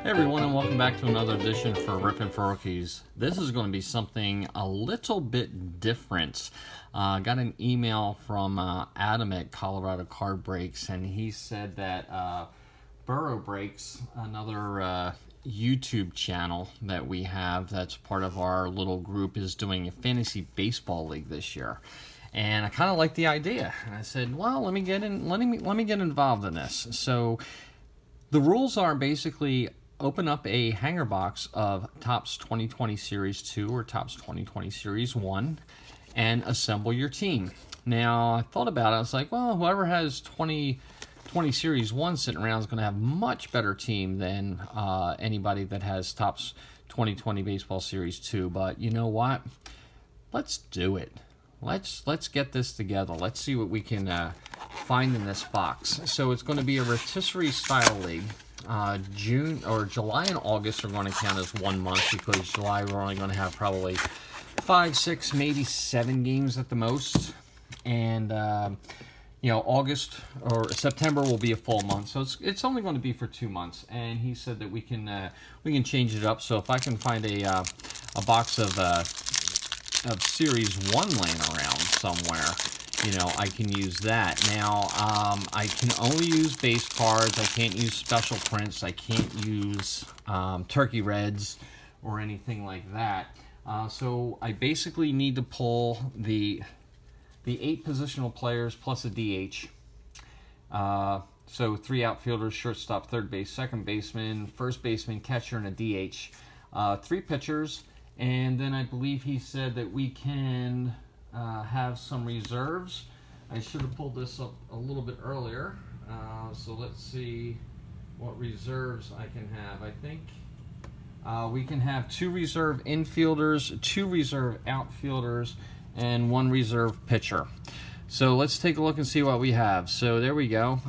Hey everyone, and welcome back to another edition for Rippin' for Rookies. This is going to be something a little bit different. Got an email from Adam at Colorado Card Breaks, and he said that Borough Breaks, another YouTube channel that we have that's part of our little group, is doing a fantasy baseball league this year. And I kind of like the idea. And I said, well, let me get involved in this. So the rules are basically open up a hanger box of Topps 2020 Series 2 or Topps 2020 Series 1 and assemble your team. Now, I thought about it. I was like, well, whoever has 2020 Series 1 sitting around is going to have a much better team than anybody that has Topps 2020 Baseball Series 2. But you know what? Let's do it. Let's get this together. Let's see what we can find in this box. So it's going to be a rotisserie style league. June or July and August are going to count as 1 month, because July we're only going to have probably 5, 6, maybe 7 games at the most, and you know, August or September will be a full month, so it's only going to be for 2 months. And he said that we can change it up. So if I can find a box of Series 1 laying around somewhere, you know, I can use that. Now, I can only use base cards. I can't use special prints. I can't use turkey reds or anything like that. So I basically need to pull the 8 positional players plus a DH. So 3 outfielders, shortstop, third base, second baseman, first baseman, catcher, and a DH. 3 pitchers, and then I believe he said that we can have some reserves. I should have pulled this up a little bit earlier. So let's see what reserves I can have. I think we can have 2 reserve infielders, 2 reserve outfielders, and 1 reserve pitcher. So let's take a look and see what we have. So there we go.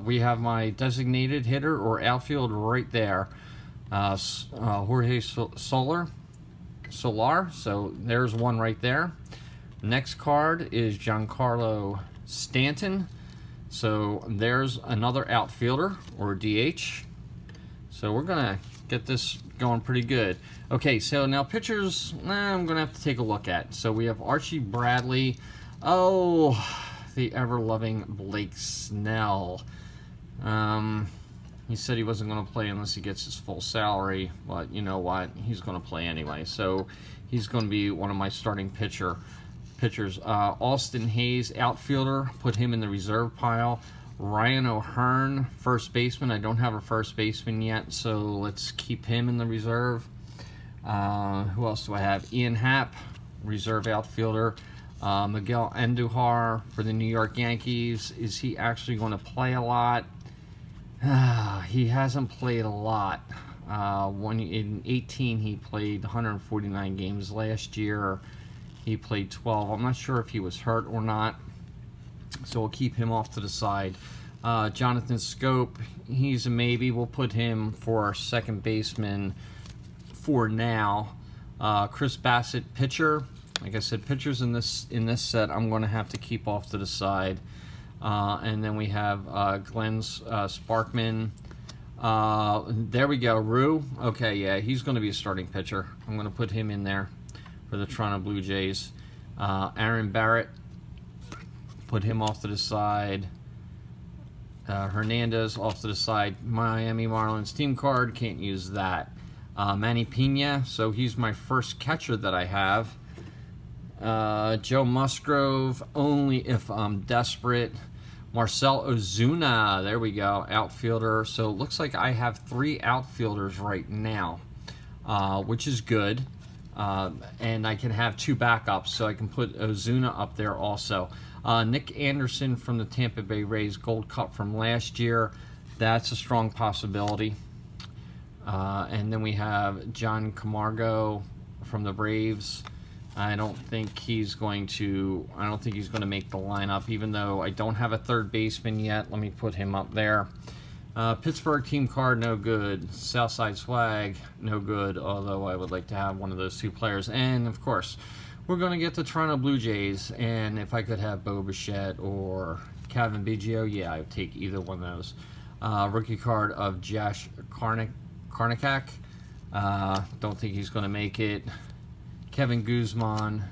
We have my designated hitter or outfield right there. Jorge Soler. So there's one right there. Next card is Giancarlo Stanton. So there's another outfielder or DH. So we're going to get this going pretty good. Okay, so now pitchers, I'm going to have to take a look at. So we have Archie Bradley. Oh, the ever-loving Blake Snell. He said he wasn't going to play unless he gets his full salary, but you know what? He's going to play anyway. So he's going to be one of my starting pitchers. Austin Hayes, outfielder, put him in the reserve pile. Ryan O'Hearn, first baseman. I don't have a first baseman yet, so let's keep him in the reserve. Who else do I have? Ian Happ, reserve outfielder. Miguel Andujar for the New York Yankees. Is he actually going to play a lot? He hasn't played a lot. In 18 he played 149 games. Last year he played 12. I'm not sure if he was hurt or not, so we'll keep him off to the side. Jonathan Scope, he's a maybe. We'll put him for our second baseman for now. Chris Bassett, pitcher. Like I said, pitchers in this set I'm going to have to keep off to the side. And then we have Glenn Sparkman. There we go, Ryu. Okay, yeah, he's going to be a starting pitcher. I'm going to put him in there for the Toronto Blue Jays. Aaron Barrett, put him off to the side. Hernandez off to the side. Miami Marlins team card, can't use that. Manny Pena, so he's my first catcher that I have. Joe Musgrove, only if I'm desperate. Marcell Ozuna, there we go, outfielder. So it looks like I have 3 outfielders right now, which is good. And I can have 2 backups, so I can put Ozuna up there also. Nick Anderson from the Tampa Bay Rays, Gold Cup from last year. That's a strong possibility. And then we have John Camargo from the Braves. I don't think he's going to make the lineup, even though I don't have a third baseman yet. Let me put him up there. Pittsburgh team card, no good. Southside swag, no good, although I would like to have one of those 2 players. And, of course, we're going to get the Toronto Blue Jays, and if I could have Bo Bichette or Kevin Biggio, yeah, I would take either one of those. Rookie card of Josh Karnakak. Don't think he's going to make it. Kevin Guzman,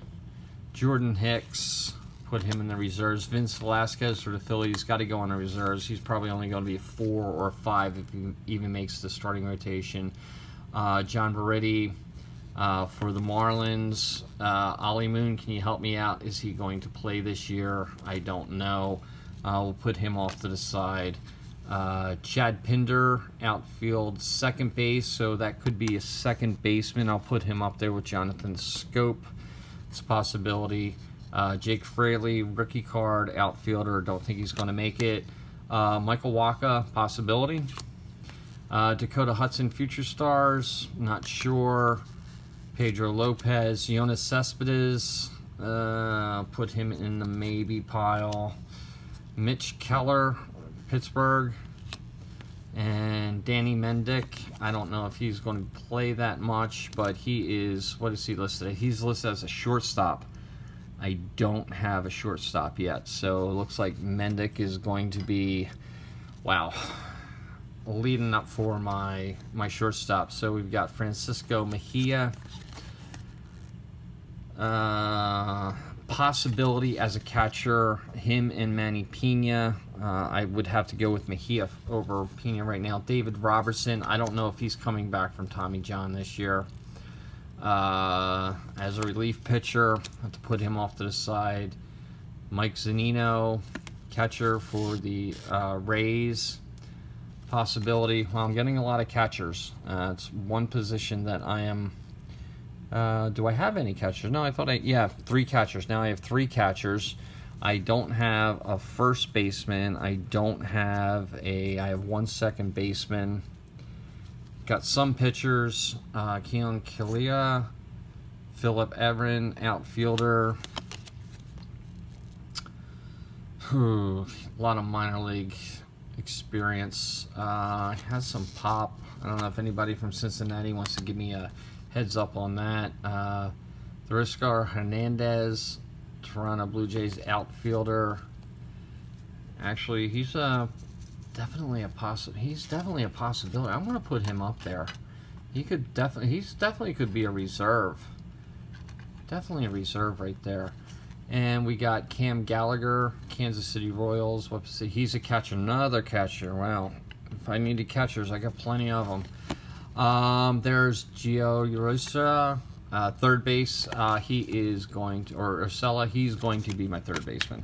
Jordan Hicks, put him in the reserves. Vince Velasquez for the Phillies, got to go on the reserves. He's probably only going to be a 4 or a 5 if he even makes the starting rotation. Jon Berti for the Marlins. Ollie Moon, can you help me out? Is he going to play this year? I don't know. We'll put him off to the side. Chad Pinder, outfield, second base, so that could be a second baseman. I'll put him up there with Jonathan Scope. It's a possibility. Jake Fraley, rookie card, outfielder, don't think he's going to make it. Michael Wacha, possibility. Dakota Hudson, future stars, not sure. Pedro Lopez, Jonas Cespedes, put him in the maybe pile. Mitch Keller, Pittsburgh, and Danny Mendick. I don't know if he's going to play that much, but he is, what is he listed? He's listed as a shortstop. I don't have a shortstop yet, so it looks like Mendick is going to be, wow, leading up for my shortstop. So we've got Francisco Mejia, possibility as a catcher, him and Manny Pena. I would have to go with Mejia over Pena right now. David Robertson, I don't know if he's coming back from Tommy John this year. As a relief pitcher, I have to put him off to the side. Mike Zunino, catcher for the Rays, possibility. Well, I'm getting a lot of catchers. It's one position that I am. Do I have any catchers? No, I thought yeah, 3 catchers. Now I have 3 catchers. I don't have a first baseman. I have 1 second baseman. Got some pitchers. Keon Kalia, Philip Everin, outfielder. A lot of minor league experience. Has some pop. I don't know if anybody from Cincinnati wants to give me a heads up on that. Teoscar Hernandez, Toronto Blue Jays outfielder. Actually, he's definitely a possibility. I'm going to put him up there. He definitely could be a reserve. Definitely a reserve right there. And we got Cam Gallagher, Kansas City Royals. Whoops, he's a catcher, another catcher. Wow, if I needed catchers, I got plenty of them. There's Gio Urshela, third base. He is going to, or Urshela, he's going to be my third baseman,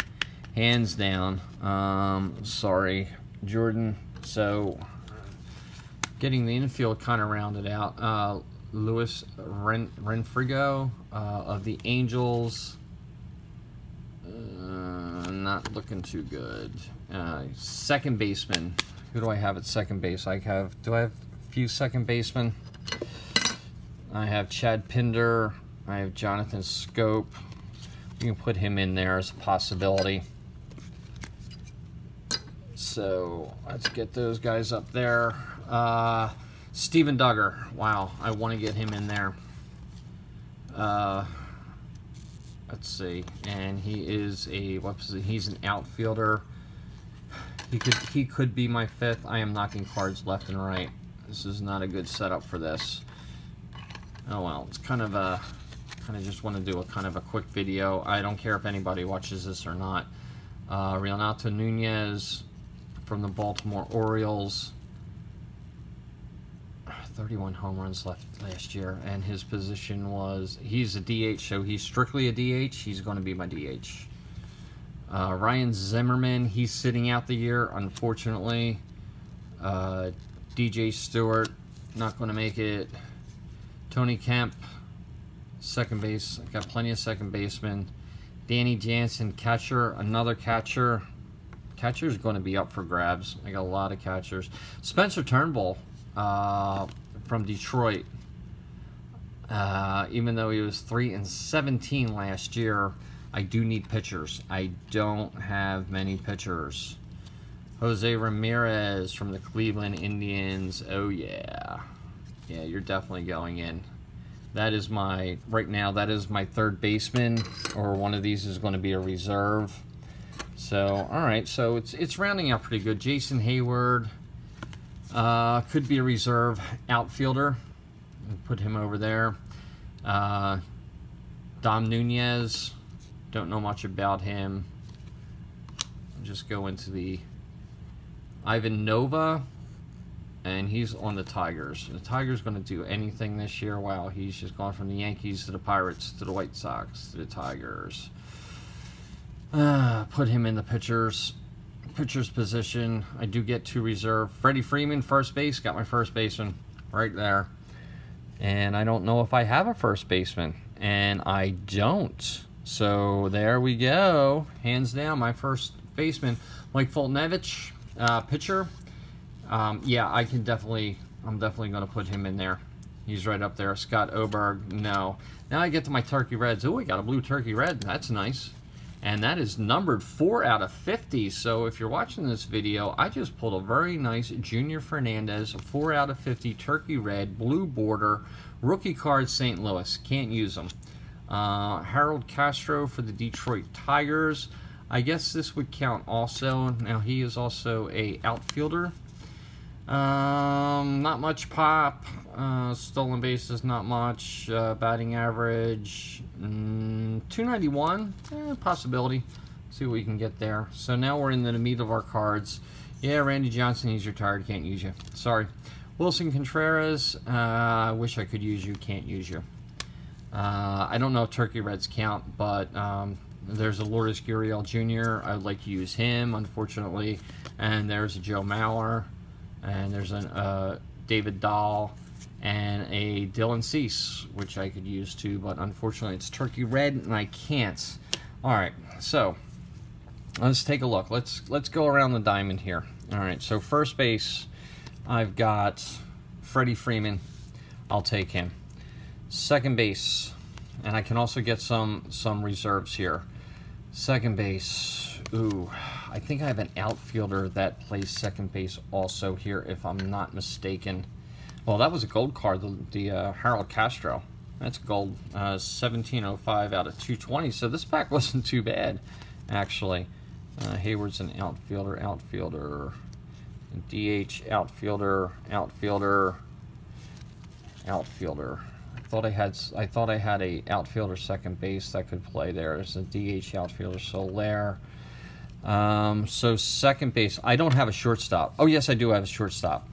hands down. Sorry, Jordan. So getting the infield kind of rounded out. Luis Renfrigo of the Angels. Not looking too good. Second baseman. Who do I have at second base? Do I have a few second basemen? I have Chad Pinder. I have Jonathan Scope. You can put him in there as a possibility. So let's get those guys up there. Steven Duggar. Wow, I want to get him in there. Let's see, and he is he's an outfielder. He could be my fifth. I am knocking cards left and right. This is not a good setup for this. Oh well, it's kind of just want to do a kind of a quick video. I don't care if anybody watches this or not. Renato Nunez from the Baltimore Orioles. 31 home runs left last year, and his position was, he's a DH, so he's strictly a DH. He's going to be my DH. Ryan Zimmerman, he's sitting out the year, unfortunately. DJ Stewart, not going to make it. Tony Kemp, second base. I've got plenty of second basemen. Danny Jansen, catcher, another catcher. Catcher is going to be up for grabs. I got a lot of catchers. Spencer Turnbull, from Detroit. Even though he was 3-17 last year, I do need pitchers. I don't have many pitchers. Jose Ramirez from the Cleveland Indians. Oh yeah. Yeah, you're definitely going in. That is my, right now, that is my third baseman, or one of these is going to be a reserve. So, alright, so it's rounding out pretty good. Jason Hayward. Could be a reserve outfielder. Put him over there. Dom Nunez. Don't know much about him. Just go into the Ivan Nova, and he's on the Tigers. The Tigers going to do anything this year. Wow, he's just gone from the Yankees to the Pirates to the White Sox to the Tigers. Put him in the pitcher's position. I do get 2 reserve. Freddie Freeman, first base. Got my first baseman right there. And I don't know if I have a first baseman, and I don't. So there we go. Hands down, my first baseman. Like Foltynewich, pitcher. Yeah, I'm definitely going to put him in there. He's right up there. Scott Oberg, no. Now I get to my Turkey Reds. Oh, we got a blue Turkey Red. That's nice. And that is numbered 4 out of 50. So if you're watching this video, I just pulled a very nice Junior Fernandez, 4 out of 50 Turkey Red, blue border, rookie card, St. Louis. Can't use them. Harold Castro for the Detroit Tigers. I guess this would count also. Now he is also a outfielder. Not much pop. Stolen bases, not much. Batting average, 291. Possibility. See what we can get there. So now we're in the meat of our cards. Yeah, Randy Johnson, he's retired. Can't use you. Sorry. Wilson Contreras. I wish I could use you. Can't use you. I don't know if Turkey Reds count, but there's a Lourdes Gurriel Jr. I would like to use him, unfortunately. And there's a Joe Mauer. And there's a David Dahl and a Dylan Cease, which I could use too, but unfortunately it's Turkey Red and I can't. All right, so let's take a look. Let's go around the diamond here. All right, so first base, I've got Freddie Freeman. I'll take him. Second base, and I can also get some reserves here. Second base, ooh, I think I have an outfielder that plays second base also here, if I'm not mistaken. Well, that was a gold card, the Harold Castro. That's gold, 1705 out of 220. So this pack wasn't too bad, actually. Hayward's an outfielder, DH, outfielder. I thought I had a outfielder second base that could play there. There's a DH outfielder, Soler. So second base, I don't have a shortstop. Oh yes, I do have a shortstop.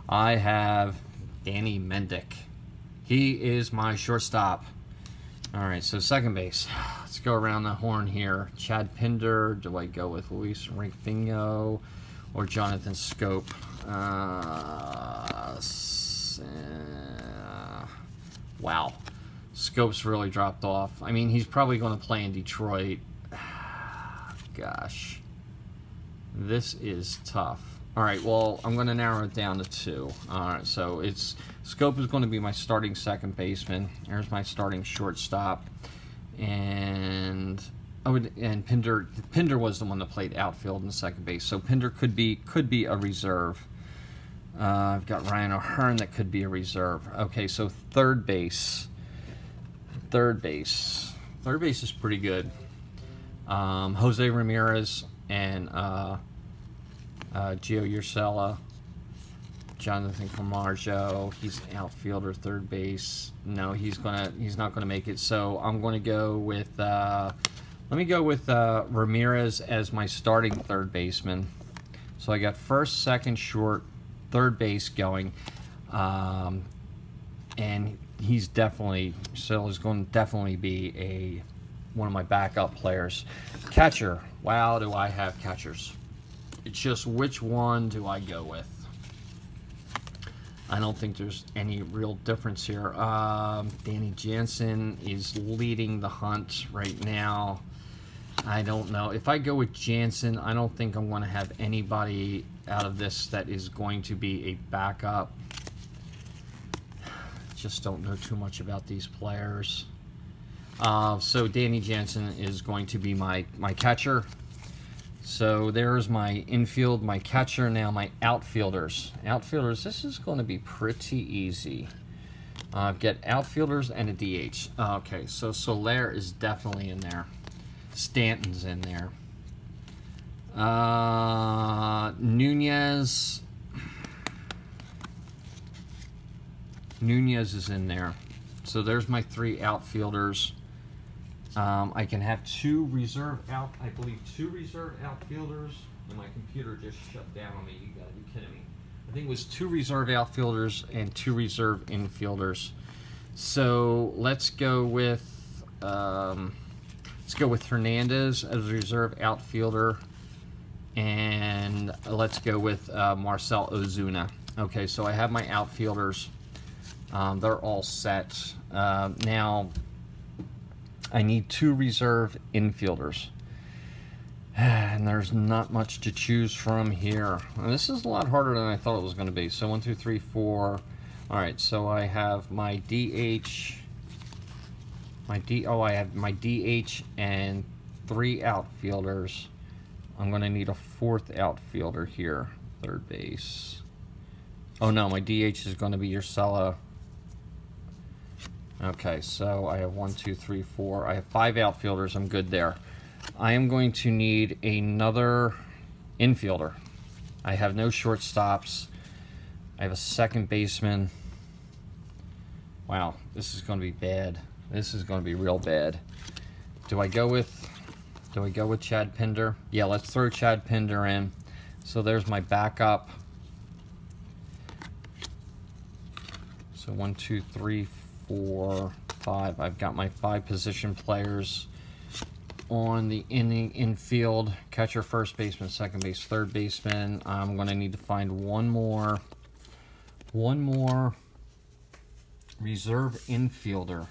I have Danny Mendick. He is my shortstop. All right, so second base. Let's go around the horn here. Chad Pinder. Do I go with Luis Rengifo or Jonathan Scope? Wow, Scope's really dropped off. I mean, he's probably going to play in Detroit. Gosh, this is tough. All right, well, I'm going to narrow it down to 2. All right, so it's Scope is going to be my starting second baseman. Here's my starting shortstop, and Pinder was the one that played outfield and second base. So Pinder could be a reserve. I've got Ryan O'Hearn that could be a reserve. Okay, so third base. Third base is pretty good. Jose Ramirez and Gio Urshela, Jonathan Camargo. He's an outfielder, third base. No, he's not gonna make it. So I'm gonna go with let me go with Ramirez as my starting third baseman. So I got first, second, short, third base going, and he's definitely is going to definitely be one of my backup players. Catcher. Wow, do I have catchers? It's just which one do I go with? I don't think there's any real difference here. Danny Jansen is leading the hunt right now. I don't know. If I go with Jansen, I don't think I'm going to have anybody out of this that is going to be a backup. Just don't know too much about these players. So Danny Jansen is going to be my catcher. So there's my infield, my catcher. Now my outfielders. Outfielders, this is going to be pretty easy. I've got outfielders and a DH. Okay, so Soler is definitely in there. Stanton's in there. Nunez. Nunez is in there. So there's my 3 outfielders. I can have 2 reserve outfielders. And my computer just shut down on me. You gotta be kidding me. I think it was 2 reserve outfielders and 2 reserve infielders. So let's go with Hernandez as a reserve outfielder, and let's go with Marcell Ozuna. Okay, so I have my outfielders. They're all set. Now I need 2 reserve infielders. And there's not much to choose from here. And this is a lot harder than I thought it was going to be. So 1, 2, 3, 4. All right, so I have my DH. I have my DH and 3 outfielders. I'm going to need a 4th outfielder here, third base. Oh no, my DH is going to be Urshela. Okay, so I have 1, 2, 3, 4. I have 5 outfielders. I'm good there. I am going to need another infielder. I have no shortstops. I have a second baseman. Wow, this is going to be bad. This is going to be real bad. Do I go with Chad Pinder? Yeah, let's throw Chad Pinder in. So there's my backup. So 1, 2, 3, 4, 5. I've got my 5 position players on the infield: catcher, first baseman, second base, third baseman. I'm going to need to find one more reserve infielder.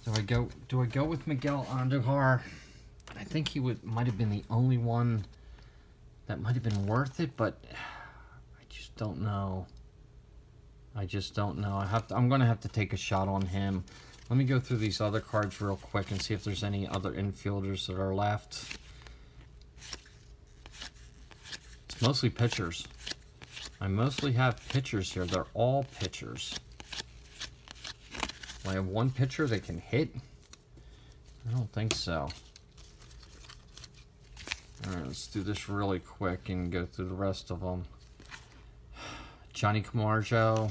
Do I go with Miguel Andujar? I think he might have been the only one that might have been worth it, but I just don't know. I'm going to have to take a shot on him. Let me go through these other cards real quick and see if there's any other infielders that are left. It's mostly pitchers. I mostly have pitchers here. They're all pitchers. Do I have one pitcher that can hit? I don't think so. Alright, let's do this really quick and go through the rest of them. Johnny Camargo.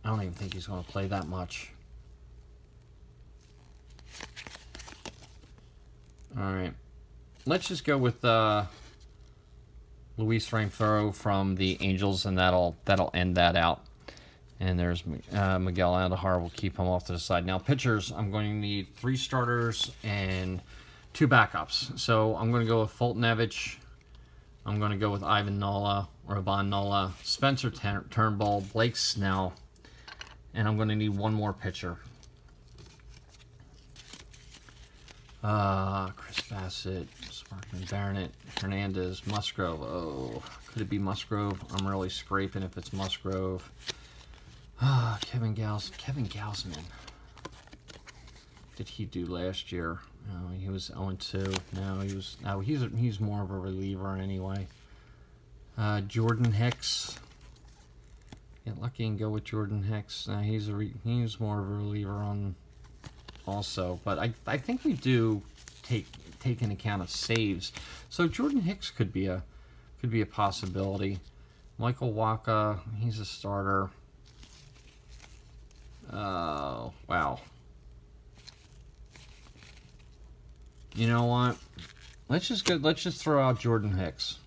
I don't even think he's going to play that much. Alright. Let's just go with Luis Rengifo from the Angels, and that'll end that out. And there's Miguel Andujar. We'll keep him off to the side. Now, pitchers, I'm going to need 3 starters and 2 backups. So I'm going to go with Foltynewich. I'm going to go with Ivan Nola, Spencer Turnbull, Blake Snell. And I'm going to need one more pitcher. Chris Bassett, Sparkman Barnett, Hernandez, Musgrove. Oh, could it be Musgrove? I'm really scraping if it's Musgrove. Kevin Gausman. What did he do last year? Oh, he was 0-2. No, he's more of a reliever anyway. Jordan Hicks. Get lucky and go with Jordan Hicks. He's more of a reliever on also, but I think we do take into account of saves. So Jordan Hicks could be a possibility. Michael Wacha, he's a starter. Oh, wow. You know what? Let's just throw out Jordan Hicks.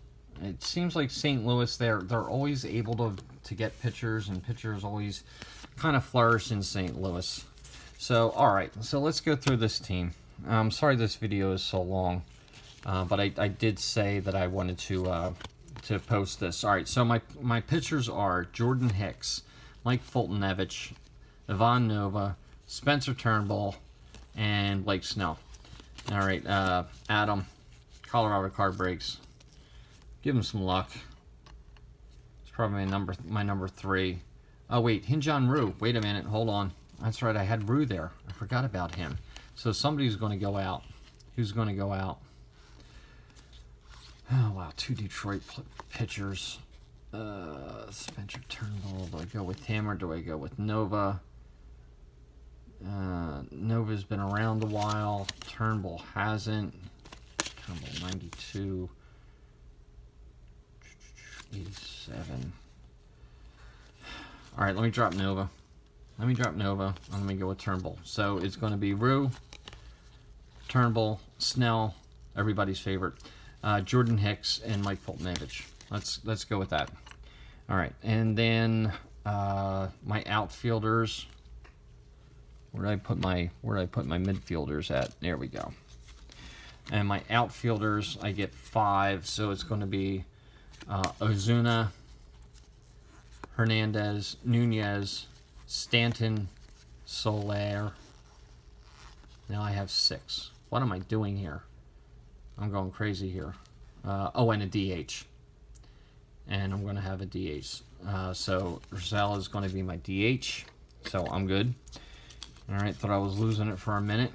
It seems like St. Louis, they're always able to get pitchers, and pitchers always kind of flourish in St. Louis. So, all right, so let's go through this team. I'm sorry this video is so long, but I did say that I wanted to post this. All right, so my pitchers are Jordan Hicks, Mike Foltynewich, Ivan Nova, Spencer Turnbull, and Blake Snell. All right, Adam, Colorado Card Breaks. Give him some luck. It's probably my number 3. Oh wait, Hyun-Jin Ryu. Wait a minute, hold on. That's right, I had Ryu there. I forgot about him. So somebody's going to go out. Who's going to go out? Oh wow, 2 Detroit pitchers. Spencer Turnbull. Do I go with him or do I go with Nova? Nova's been around a while. Turnbull hasn't. Turnbull 92. 87. All right, let me drop Nova. Let me drop Nova. I'm going to go with Turnbull. So it's going to be Ryu, Turnbull, Snell, everybody's favorite, Jordan Hicks, and Mike Foltynewich. Let's go with that. All right, and then my outfielders. Where did I put my midfielders at? There we go. And my outfielders, I get 5, so it's going to be Ozuna, Hernandez, Nunez, Stanton, Soler. Now I have 6. What am I doing here? I'm going crazy here. Oh, and a DH. And I'm going to have a DH. So Urshela is going to be my DH. So I'm good. All right, thought I was losing it for a minute.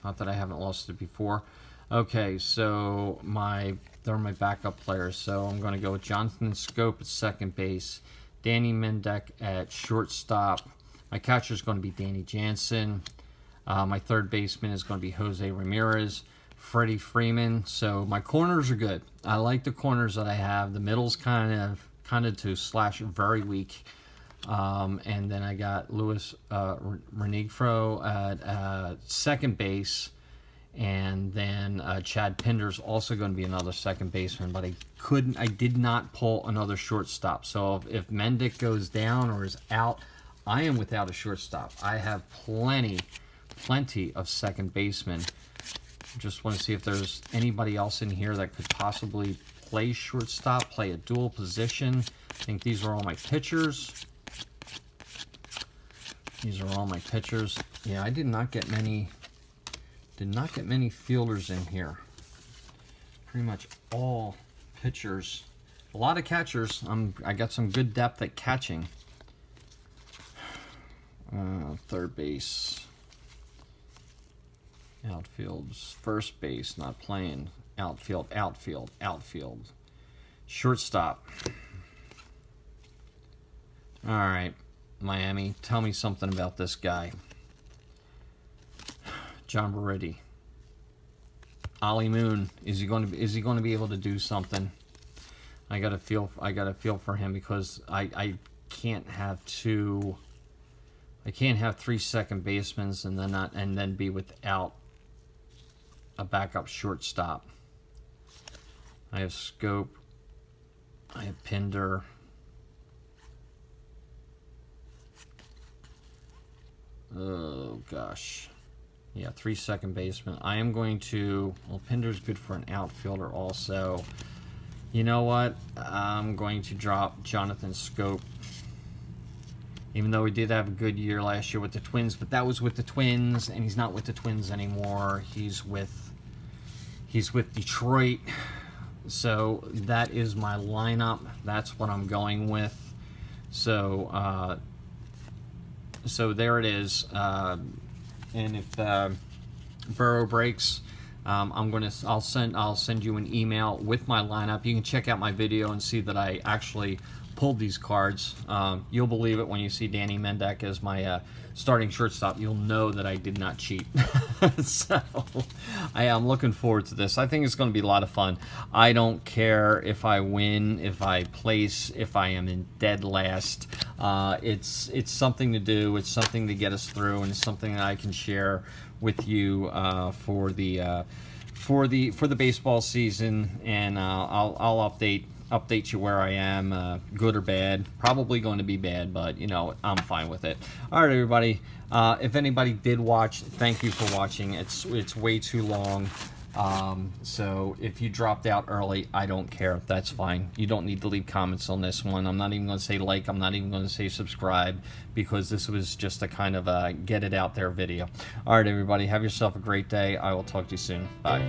Not that I haven't lost it before. Okay, so they're my backup players. So I'm going to go with Jansen and Scope at second base. Danny Mendick at shortstop. My catcher is going to be Danny Jansen. My third baseman is going to be Jose Ramirez. Freddie Freeman. So my corners are good. I like the corners that I have. The middle's kind of to slash very weak. And then I got Rengifo at second base. And then Chad Pinder's also going to be another second baseman, but I did not pull another shortstop. So if Mendick goes down or is out, I am without a shortstop. I have plenty of second basemen. Just want to see if there's anybody else in here that could possibly play shortstop, play a dual position. I think these are all my pitchers. These are all my pitchers. Yeah, I did not get many fielders in here. Pretty much all pitchers. A lot of catchers. I got some good depth at catching. Third base. Outfield's first base, not playing. Outfield. Shortstop. All right, Miami, tell me something about this guy. Jon Berti. Ollie Moon, is he going to be able to do something? I got a feel for him because I can't have 3 second basemen and then be without a backup shortstop. I have Scope. I have Pinder. Oh gosh. Yeah, 3 second basemen. I am going to... Well, Pinder's good for an outfielder also. You know what? I'm going to drop Jonathan Scope. Even though he did have a good year last year with the Twins, but that was with the Twins, and he's not with the Twins anymore. He's with Detroit. So that is my lineup. That's what I'm going with. So so there it is. And if Borough breaks, I'll send you an email with my lineup. You can check out my video and see that I actually pulled these cards. You'll believe it when you see Danny Mendick as my starting shortstop. You'll know that I did not cheat. So I am looking forward to this. I think it's going to be a lot of fun. I don't care if I win, if I place, if I am in dead last. It's something to do. It's something to get us through, and it's something that I can share with you for the baseball season. And I'll update you where I am, good or bad. Probably going to be bad, but you know, I'm fine with it. All right, everybody. If anybody did watch, thank you for watching. It's way too long. So if you dropped out early, I don't care. That's fine. You don't need to leave comments on this one. I'm not even going to say like. I'm not even going to say subscribe, because this was just a kind of a get it out there video. All right, everybody. Have yourself a great day. I will talk to you soon. Bye.